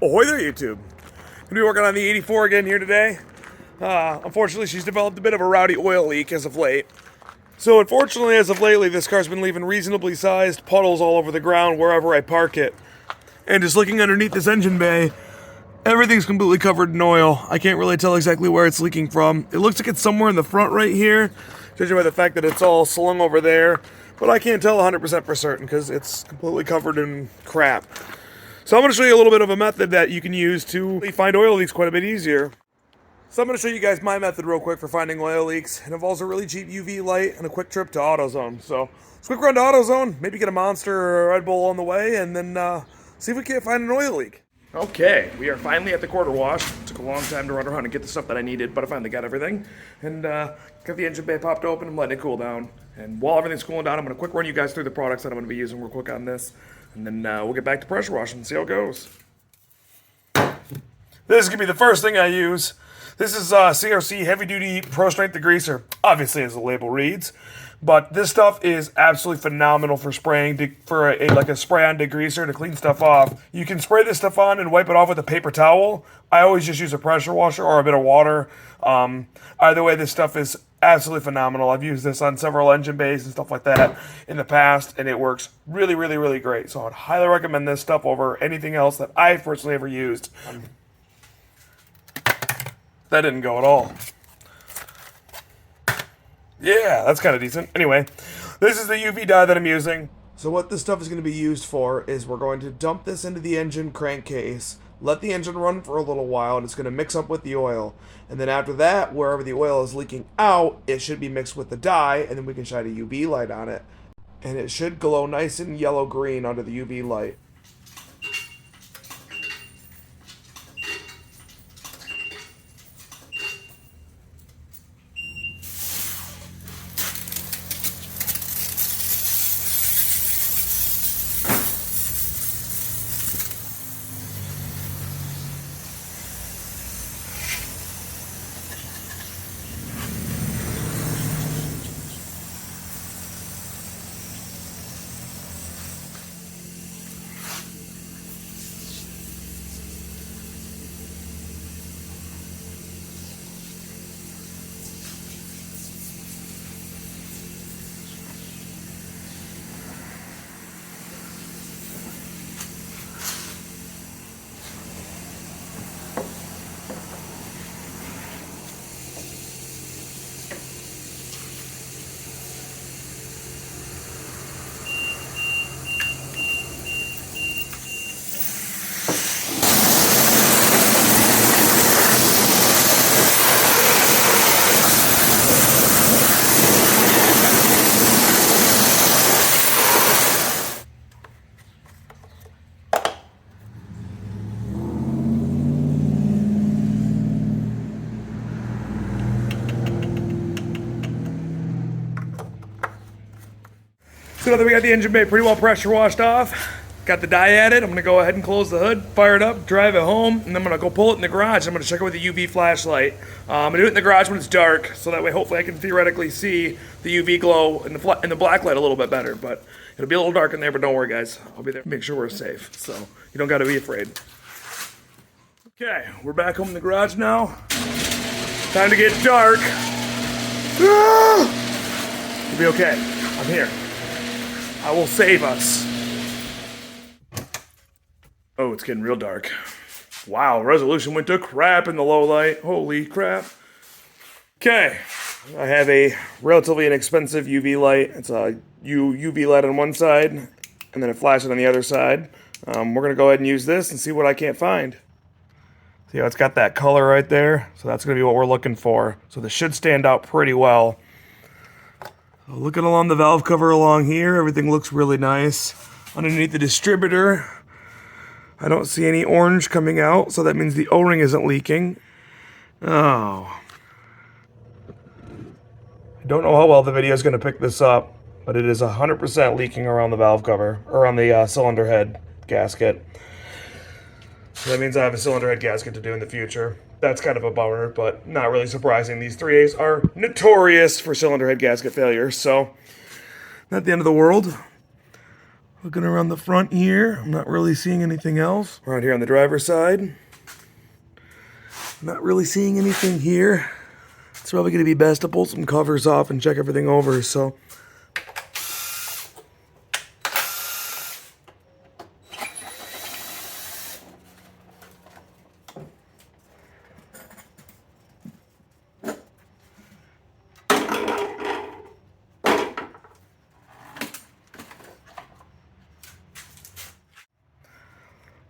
Ahoy there, YouTube. Gonna be working on the 84 again here today. Unfortunately, she's developed a bit of a rowdy oil leak as of late. So unfortunately, as of lately, this car's been leaving reasonably sized puddles all over the ground wherever I park it. And just looking underneath this engine bay, everything's completely covered in oil. I can't really tell exactly where it's leaking from. It looks like it's somewhere in the front right here, judging by the fact that it's all slung over there. But I can't tell 100% for certain because it's completely covered in crap. So I'm going to show you a little bit of a method that you can use to find oil leaks quite a bit easier. So I'm going to show you guys my method real quick for finding oil leaks. It involves a really cheap UV light and a quick trip to AutoZone. So let's quick run to AutoZone, maybe get a Monster or a Red Bull on the way, and then see if we can't find an oil leak. Okay, we are finally at the quarter wash. It took a long time to run around and get the stuff that I needed, but I finally got everything. And got the engine bay popped open. I'm letting it cool down. And while everything's cooling down, I'm going to quick run you guys through the products that I'm going to be using real quick on this. And then we'll get back to pressure washing and see how it goes. This is going to be the first thing I use. This is CRC Heavy Duty Pro Strength Degreaser. Obviously, as the label reads. But this stuff is absolutely phenomenal for spraying, like a spray-on degreaser to clean stuff off. You can spray this stuff on and wipe it off with a paper towel. I always just use a pressure washer or a bit of water. Either way, this stuff is absolutely phenomenal. I've used this on several engine bays and stuff like that in the past, and it works really, really, really great. So I'd highly recommend this stuff over anything else that I've personally ever used. That didn't go at all. Yeah, that's kind of decent. Anyway, this is the UV dye that I'm using. So what this stuff is going to be used for is we're going to dump this into the engine crankcase, let the engine run for a little while, and it's going to mix up with the oil. And then after that, wherever the oil is leaking out, it should be mixed with the dye, and then we can shine a UV light on it. And it should glow nice and yellow-green under the UV light. So now that we got the engine bay pretty well pressure washed off, got the dye added, I'm going to go ahead and close the hood, fire it up, drive it home, and then I'm going to go pull it in the garage. I'm going to check it with a UV flashlight. I'm going to do it in the garage when it's dark, so that way hopefully I can theoretically see the UV glow in the black light a little bit better. But it'll be a little dark in there, but don't worry guys. I'll be there to make sure we're safe, so you don't got to be afraid. Okay, we're back home in the garage now. Time to get dark. You'll be okay. I'm here. I will save us. Oh, it's getting real dark. Wow, resolution went to crap in the low light. Holy crap. Okay, I have a relatively inexpensive UV light. It's a UV light on one side, and then a flashlight on the other side. We're going to go ahead and use this and see what I can't find. See how it's got that color right there? So that's going to be what we're looking for. So this should stand out pretty well. Looking along the valve cover along here, everything looks really nice. Underneath the distributor, I don't see any orange coming out, so that means the O-ring isn't leaking. Oh. I don't know how well the video is going to pick this up, but it is 100% leaking around the valve cover, or on the cylinder head gasket. So that means I have a cylinder head gasket to do in the future. That's kind of a bummer, but not really surprising. These 3As are notorious for cylinder head gasket failures, so not the end of the world. Looking around the front here, I'm not really seeing anything else. Around here on the driver's side, not really seeing anything here. It's probably going to be best to pull some covers off and check everything over, so.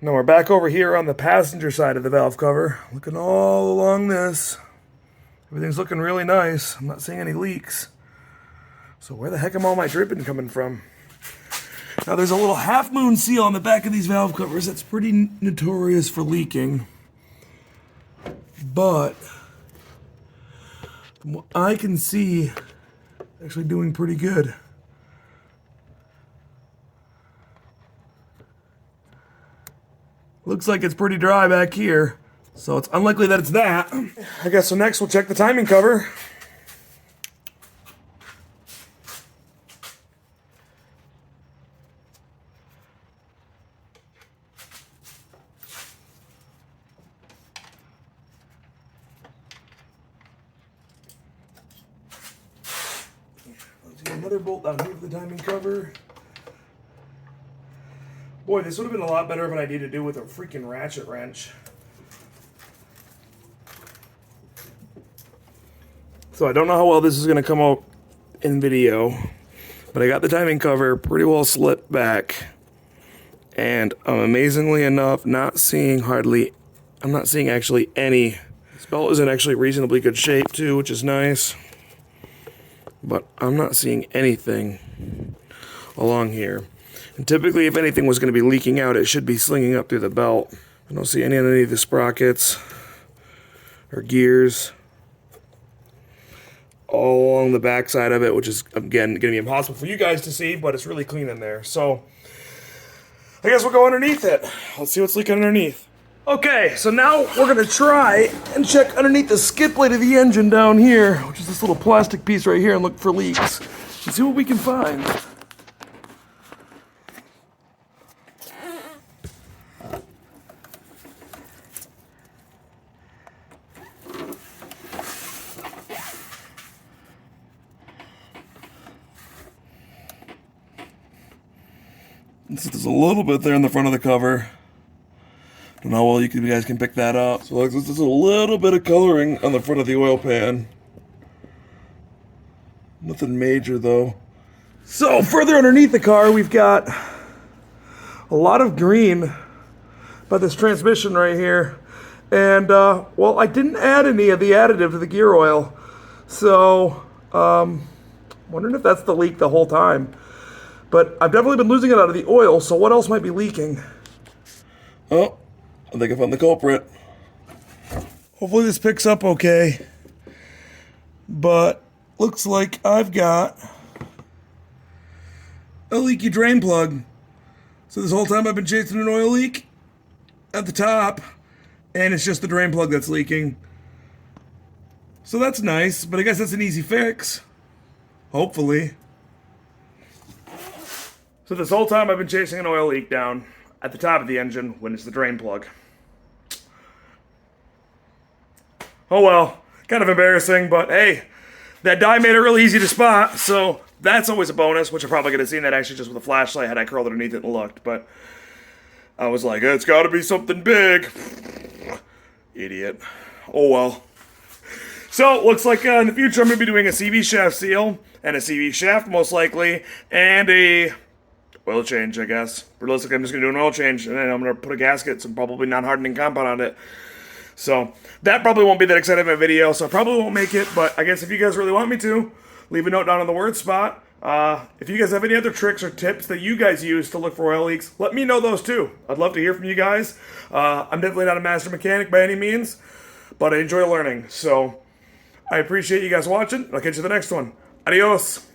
Now we're back over here on the passenger side of the valve cover, looking all along this. Everything's looking really nice. I'm not seeing any leaks. So where the heck am all my dripping coming from? Now there's a little half moon seal on the back of these valve covers that's pretty notorious for leaking. But from what I can see, actually doing pretty good. Looks like it's pretty dry back here, so it's unlikely that it's that. I guess so next we'll check the timing cover. Let's get another bolt down here for the timing cover. Boy, this would have been a lot better of an idea to do with a freaking ratchet wrench. So I don't know how well this is going to come out in video, but I got the timing cover pretty well slipped back. And I'm amazingly enough I'm not seeing actually any. This belt is in actually reasonably good shape too, which is nice. But I'm not seeing anything along here. And typically, if anything was going to be leaking out, it should be slinging up through the belt. I don't see any of the sprockets or gears all along the back side of it, which is, again, going to be impossible for you guys to see, but it's really clean in there. So, I guess we'll go underneath it. Let's see what's leaking underneath. Okay, so now we're going to try and check underneath the skid plate of the engine down here, which is this little plastic piece right here, and look for leaks. And see what we can find. There's a little bit there in the front of the cover. Don't know how well you guys can pick that up. So there's a little bit of coloring on the front of the oil pan. Nothing major though. So further underneath the car, we've got a lot of green by this transmission right here. And well, I didn't add any of the additive to the gear oil. So wondering if that's the leak the whole time. But I've definitely been losing it out of the oil, so what else might be leaking? Oh, I think I found the culprit. Hopefully this picks up okay. But looks like I've got a leaky drain plug. So this whole time I've been chasing an oil leak at the top, and it's just the drain plug that's leaking. So that's nice, but I guess that's an easy fix. Hopefully. So this whole time I've been chasing an oil leak down at the top of the engine when it's the drain plug. Oh well, kind of embarrassing, but hey, that dye made it really easy to spot, so that's always a bonus, which I probably could have seen that actually just with a flashlight had I curled underneath it and looked, but I was like, it's gotta be something big. Idiot. Oh well. So, looks like in the future I'm going to be doing a CV shaft seal, and a CV shaft most likely, and a oil change, I guess. Realistically, I'm just going to do an oil change, and then I'm going to put a gasket, some probably non-hardening compound on it. So, that probably won't be that exciting of a video, so I probably won't make it, but I guess if you guys really want me to, leave a note down in the word spot. If you guys have any other tricks or tips that you guys use to look for oil leaks, let me know those too. I'd love to hear from you guys. I'm definitely not a master mechanic by any means, but I enjoy learning. So, I appreciate you guys watching. I'll catch you in the next one. Adios.